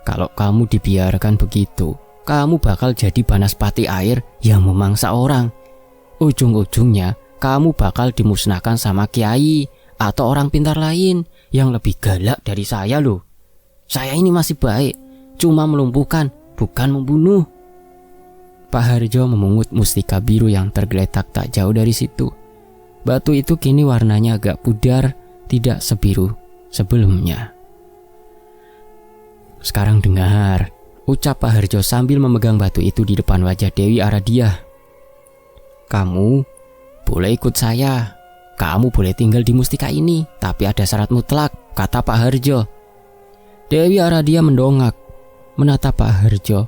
Kalau kamu dibiarkan begitu, kamu bakal jadi banaspati air yang memangsa orang. Ujung-ujungnya kamu bakal dimusnahkan sama kiai atau orang pintar lain yang lebih galak dari saya loh. Saya ini masih baik, cuma melumpuhkan, bukan membunuh. Pak Harjo memungut mustika biru yang tergeletak tak jauh dari situ. Batu itu kini warnanya agak pudar, tidak sebiru sebelumnya. Sekarang dengar, ucap Pak Harjo sambil memegang batu itu di depan wajah Dewi Aradia. Kamu boleh ikut saya. Kamu boleh tinggal di mustika ini, tapi ada syarat mutlak, kata Pak Harjo. Dewi Aradia mendongak, menatap Pak Harjo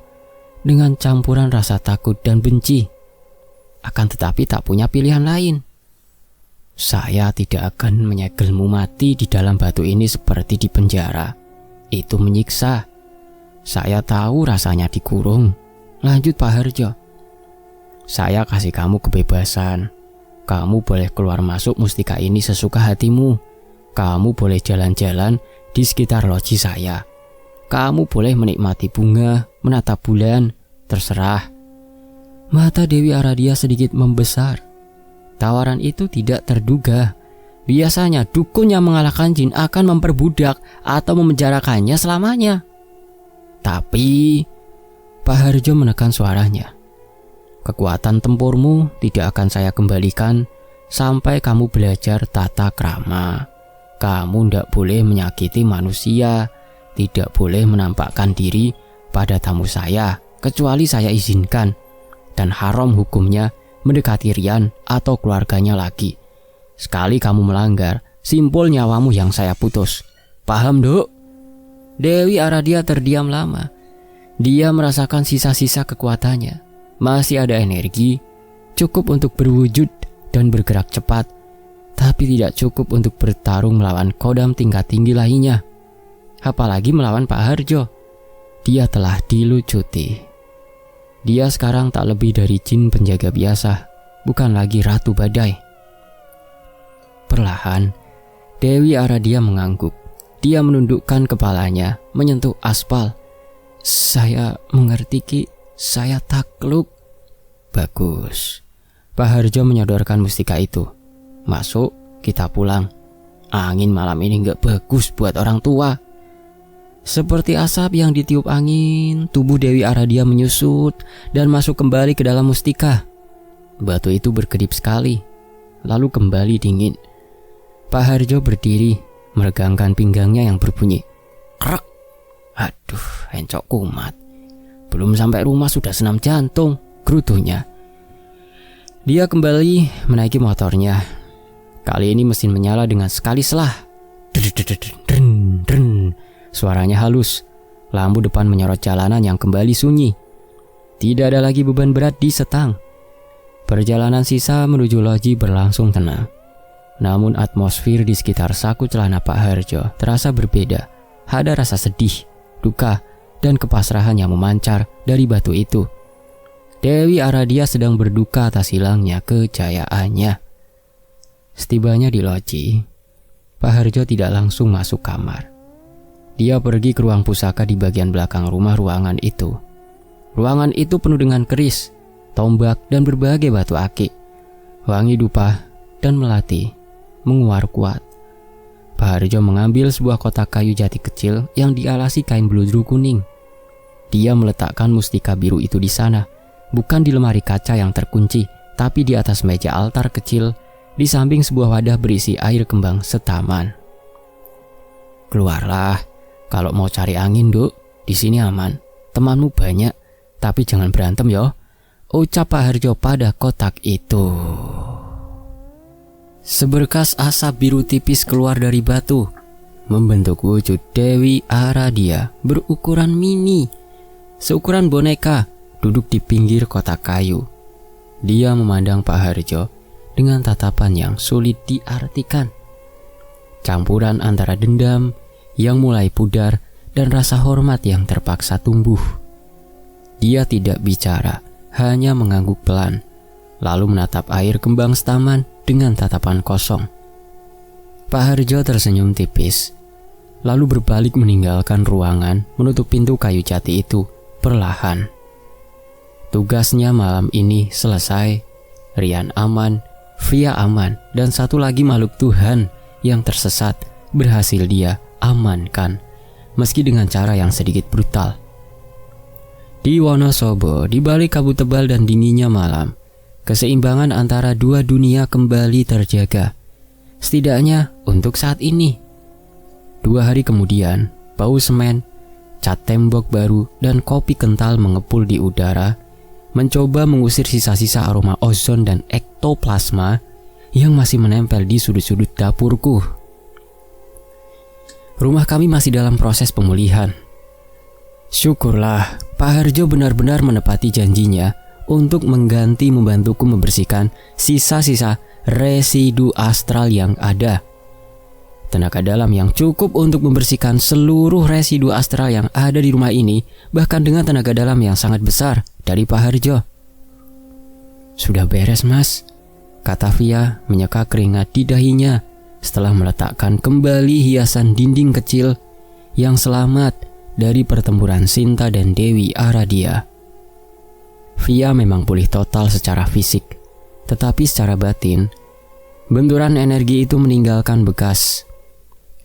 dengan campuran rasa takut dan benci. Akan tetapi tak punya pilihan lain. Saya tidak akan menyegelmu mati di dalam batu ini seperti di penjara. Itu menyiksa. Saya tahu rasanya dikurung. Lanjut Pak Harjo. Saya kasih kamu kebebasan. Kamu boleh keluar masuk mustika ini sesuka hatimu. Kamu boleh jalan-jalan di sekitar loji saya. Kamu boleh menikmati bunga, menatap bulan, terserah. Mata Dewi Aradia sedikit membesar. Tawaran itu tidak terduga. Biasanya dukun yang mengalahkan jin akan memperbudak atau memenjarakannya selamanya. Tapi Pak Harjo menekan suaranya. Kekuatan tempurmu tidak akan saya kembalikan sampai kamu belajar tata krama. Kamu tidak boleh menyakiti manusia, tidak boleh menampakkan diri pada tamu saya kecuali saya izinkan, dan haram hukumnya mendekati Rian atau keluarganya lagi. Sekali kamu melanggar, simpul nyawamu yang saya putus. Paham, Duk? Dewi Aradia terdiam lama. Dia merasakan sisa-sisa kekuatannya. Masih ada energi, cukup untuk berwujud dan bergerak cepat, tapi tidak cukup untuk bertarung melawan kodam tingkat tinggi lainnya. Apalagi melawan Pak Harjo. Dia telah dilucuti. Dia sekarang tak lebih dari jin penjaga biasa, bukan lagi Ratu Badai. Perlahan, Dewi Aradia mengangguk. Dia menundukkan kepalanya, menyentuh aspal. Saya mengerti, Ki. Saya takluk. Bagus. Pak Harjo menyodorkan mustika itu. Masuk, kita pulang. Angin malam ini gak bagus buat orang tua. Seperti asap yang ditiup angin, tubuh Dewi Aradia menyusut dan masuk kembali ke dalam mustika. Batu itu berkedip sekali, lalu kembali dingin. Pak Harjo berdiri, meregangkan pinggangnya yang berbunyi krek. Aduh, encok kumat. Belum sampai rumah sudah senam jantung, gerutunya. Dia kembali menaiki motornya. Kali ini mesin menyala dengan sekali selah. Suaranya halus. Lampu depan menyorot jalanan yang kembali sunyi. Tidak ada lagi beban berat di setang. Perjalanan sisa menuju loji berlangsung tenang. Namun atmosfer di sekitar saku celana Pak Harjo terasa berbeda. Ada rasa sedih, duka, dan kepasrahan yang memancar dari batu itu. Dewi Aradia sedang berduka atas hilangnya kejayaannya. Setibanya di loji, Pak Harjo tidak langsung masuk kamar. Dia pergi ke ruang pusaka di bagian belakang rumah ruangan itu. Ruangan itu penuh dengan keris, tombak, dan berbagai batu akik. Wangi dupa dan melati menguar kuat. Pak Harjo mengambil sebuah kotak kayu jati kecil yang dialasi kain beludru kuning. Dia meletakkan mustika biru itu di sana, bukan di lemari kaca yang terkunci, tapi di atas meja altar kecil, di samping sebuah wadah berisi air kembang setaman. Keluarlah, kalau mau cari angin, Duk. Di sini aman. Temanmu banyak, tapi jangan berantem yo, ucap Pak Harjo pada kotak itu. Seberkas asap biru tipis keluar dari batu, membentuk wujud Dewi Aradia berukuran mini, seukuran boneka, duduk di pinggir kotak kayu. Dia memandang Pak Harjo dengan tatapan yang sulit diartikan. Campuran antara dendam yang mulai pudar dan rasa hormat yang terpaksa tumbuh. Dia tidak bicara, hanya mengangguk pelan, lalu menatap air kembang setaman dengan tatapan kosong. Pak Harjo tersenyum tipis. lalu berbalik meninggalkan ruangan, menutup pintu kayu jati itu perlahan. Tugasnya malam ini selesai. Rian aman, Via aman, dan satu lagi makhluk Tuhan yang tersesat berhasil dia amankan, meski dengan cara yang sedikit brutal. Di Wonosobo, di balik kabut tebal dan dinginnya malam, keseimbangan antara dua dunia kembali terjaga. Setidaknya untuk saat ini. 2 hari kemudian, bau semen, cat tembok baru, dan kopi kental mengepul di udara, mencoba mengusir sisa-sisa aroma ozon dan ektoplasma yang masih menempel di sudut-sudut dapurku. Rumah kami masih dalam proses pemulihan. Syukurlah, Pak Harjo benar-benar menepati janjinya untuk membantuku membersihkan sisa-sisa residu astral yang ada. Tenaga dalam yang cukup untuk membersihkan seluruh residu astral yang ada di rumah ini, bahkan dengan tenaga dalam yang sangat besar dari Pak Harjo. Sudah beres, Mas, kata Via menyeka keringat di dahinya setelah meletakkan kembali hiasan dinding kecil yang selamat dari pertempuran Sinta dan Dewi Aradia. Via memang pulih total secara fisik, tetapi secara batin, benturan energi itu meninggalkan bekas.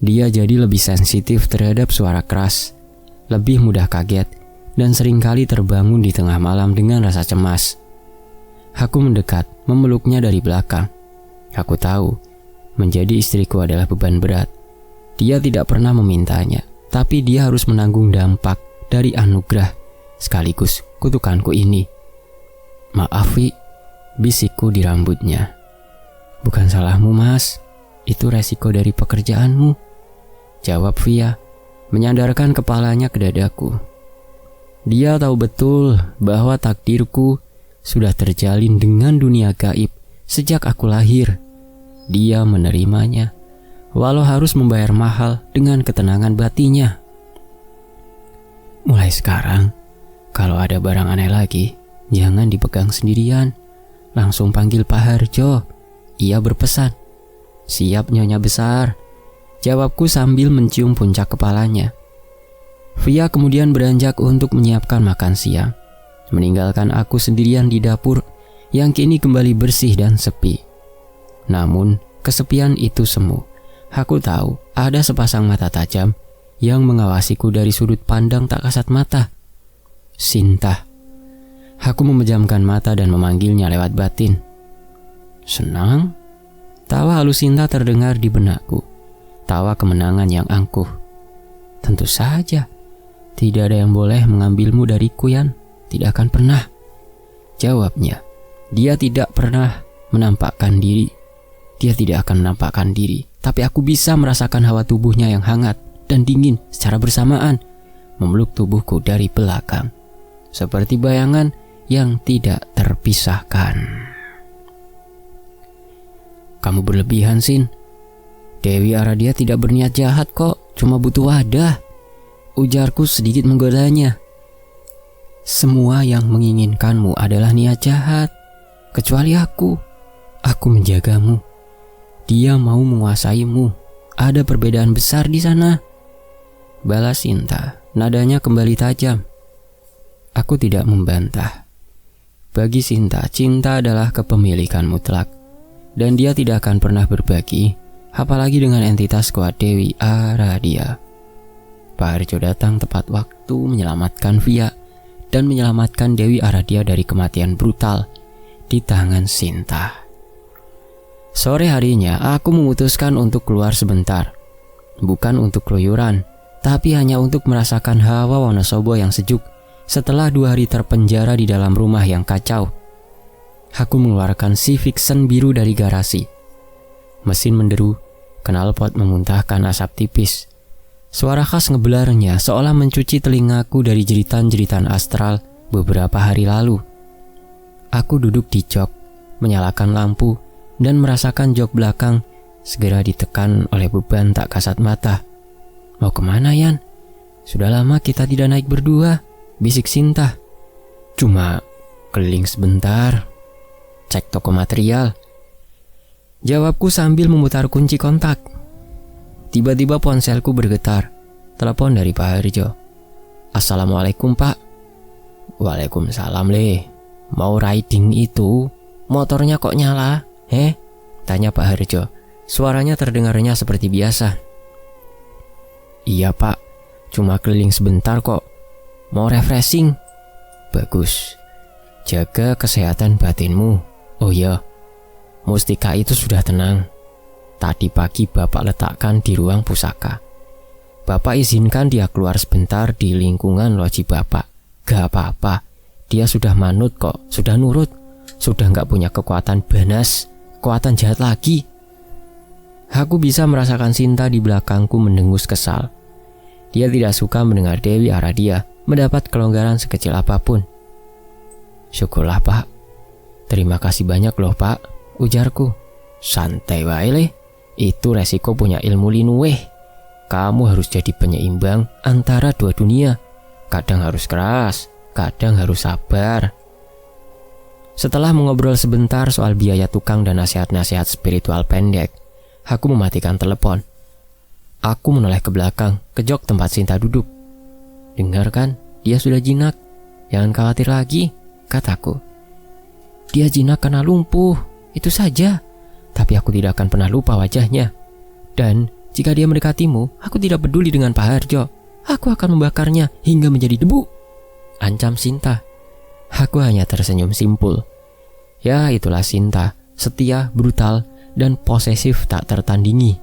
Dia jadi lebih sensitif terhadap suara keras, lebih mudah kaget, dan seringkali terbangun di tengah malam dengan rasa cemas. Aku mendekat, memeluknya dari belakang. Aku tahu, menjadi istriku adalah beban berat. Dia tidak pernah memintanya, tapi dia harus menanggung dampak dari anugerah sekaligus kutukanku ini. Maaf, Vi, bisikku di rambutnya. Bukan salahmu, Mas. Itu resiko dari pekerjaanmu, jawab Via, menyandarkan kepalanya ke dadaku. Dia tahu betul bahwa takdirku sudah terjalin dengan dunia gaib sejak aku lahir. Dia menerimanya, walau harus membayar mahal dengan ketenangan batinnya. Mulai sekarang, kalau ada barang aneh lagi, jangan dipegang sendirian. Langsung panggil Pak Harjo. Ia berpesan. Siap, Nyonya Besar, jawabku sambil mencium puncak kepalanya. Via kemudian beranjak untuk menyiapkan makan siang, meninggalkan aku sendirian di dapur yang kini kembali bersih dan sepi. Namun, kesepian itu semu. Aku tahu ada sepasang mata tajam yang mengawasiku dari sudut pandang tak kasat mata. Sinta. Aku memejamkan mata dan memanggilnya lewat batin. Senang? Tawa halus Sinta terdengar di benakku. Tawa kemenangan yang angkuh. Tentu saja. Tidak ada yang boleh mengambilmu dariku, Yan. Tidak akan pernah. Jawabnya. Dia tidak pernah menampakkan diri. Dia tidak akan menampakkan diri. Tapi aku bisa merasakan hawa tubuhnya yang hangat dan dingin secara bersamaan, memeluk tubuhku dari belakang, seperti bayangan yang tidak terpisahkan. Kamu berlebihan, Sin. Dewi Aradia tidak berniat jahat kok, cuma butuh wadah, ujarku sedikit menggodanya. Semua yang menginginkanmu adalah niat jahat, kecuali aku. Aku menjagamu. Dia mau menguasaimu. Ada perbedaan besar di sana, balas Sinta, nadanya kembali tajam. Aku tidak membantah. Bagi Sinta, cinta adalah kepemilikan mutlak, dan dia tidak akan pernah berbagi, apalagi dengan entitas kuat Dewi Aradia. Pak Harjo datang tepat waktu menyelamatkan Via dan menyelamatkan Dewi Aradia dari kematian brutal di tangan Sinta. Sore harinya aku memutuskan untuk keluar sebentar. Bukan untuk keluyuran, tapi hanya untuk merasakan hawa Wonosobo yang sejuk setelah 2 hari terpenjara di dalam rumah yang kacau. Aku mengeluarkan Civic Sen biru dari garasi. Mesin menderu, knalpot memuntahkan asap tipis. Suara khas ngebelarnya seolah mencuci telingaku dari jeritan-jeritan astral beberapa hari lalu. Aku duduk di jok, menyalakan lampu, dan merasakan jok belakang segera ditekan oleh beban tak kasat mata. Mau kemana, Yan? Sudah lama kita tidak naik berdua, bisik Sinta. Cuma keliling sebentar, cek toko material, jawabku sambil memutar kunci kontak. Tiba-tiba ponselku bergetar. Telepon dari Pak Harjo. Assalamualaikum Pak. Waalaikumsalam Le. Mau riding itu? Motornya kok nyala? Tanya Pak Harjo. Suaranya terdengarnya seperti biasa. Iya Pak, cuma keliling sebentar kok. Mau refreshing? Bagus. Jaga kesehatan batinmu. Oh iya, mustika itu sudah tenang. Tadi pagi Bapak letakkan di ruang pusaka. Bapak izinkan dia keluar sebentar di lingkungan loji Bapak. Gak apa-apa, dia sudah manut kok, sudah nurut. Sudah gak punya kekuatan banas, kekuatan jahat lagi. Aku bisa merasakan Sinta di belakangku mendengus kesal. Dia tidak suka mendengar Dewi Aradia mendapat kelonggaran sekecil apapun. Syukurlah Pak. Terima kasih banyak loh Pak, ujarku. Santai wae Le. Itu resiko punya ilmu linuweh. Kamu harus jadi penyeimbang antara dua dunia. Kadang harus keras, kadang harus sabar. Setelah mengobrol sebentar soal biaya tukang dan nasihat-nasihat spiritual pendek, aku mematikan telepon. Aku menoleh ke belakang, ke jok tempat Sinta duduk. Dengarkan, dia sudah jinak. Jangan khawatir lagi, kataku. Dia jinak karena lumpuh, itu saja. Tapi aku tidak akan pernah lupa wajahnya. Dan jika dia mendekatimu, aku tidak peduli dengan Pak Harjo. Aku akan membakarnya hingga menjadi debu, ancam Sinta. Aku hanya tersenyum simpul. Ya, itulah Sinta, setia, brutal, dan posesif tak tertandingi.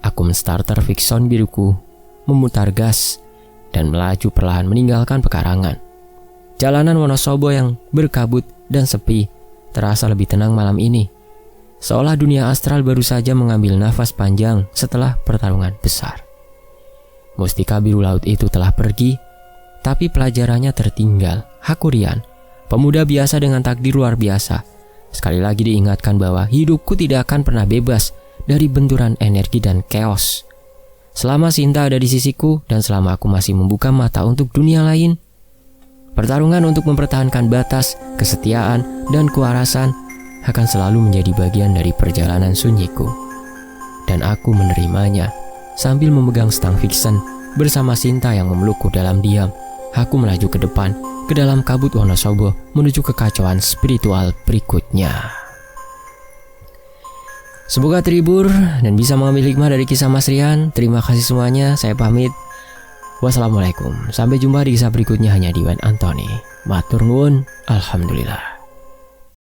Aku menstarter Vixon biruku, memutar gas, dan melaju perlahan meninggalkan pekarangan. Jalanan Wonosobo yang berkabut dan sepi terasa lebih tenang malam ini. Seolah dunia astral baru saja mengambil nafas panjang setelah pertarungan besar. Mustika biru laut itu telah pergi, tapi pelajarannya tertinggal. Aku Rian, pemuda biasa dengan takdir luar biasa. Sekali lagi diingatkan bahwa hidupku tidak akan pernah bebas dari benturan energi dan chaos. Selama Sinta ada di sisiku dan selama aku masih membuka mata untuk dunia lain, pertarungan untuk mempertahankan batas, kesetiaan, dan kewarasan akan selalu menjadi bagian dari perjalanan sunyiku. Dan aku menerimanya sambil memegang stang Vixen bersama Sinta yang memelukku dalam diam. Aku melaju ke depan, ke dalam kabut Wonosobo menuju kekacauan spiritual berikutnya. Semoga terhibur dan bisa mengambil hikmah dari kisah Mas Rian. Terima kasih semuanya, saya pamit. Wassalamualaikum. Sampai jumpa di kisah berikutnya hanya di Wen Antoni. Matur nuwun. Alhamdulillah.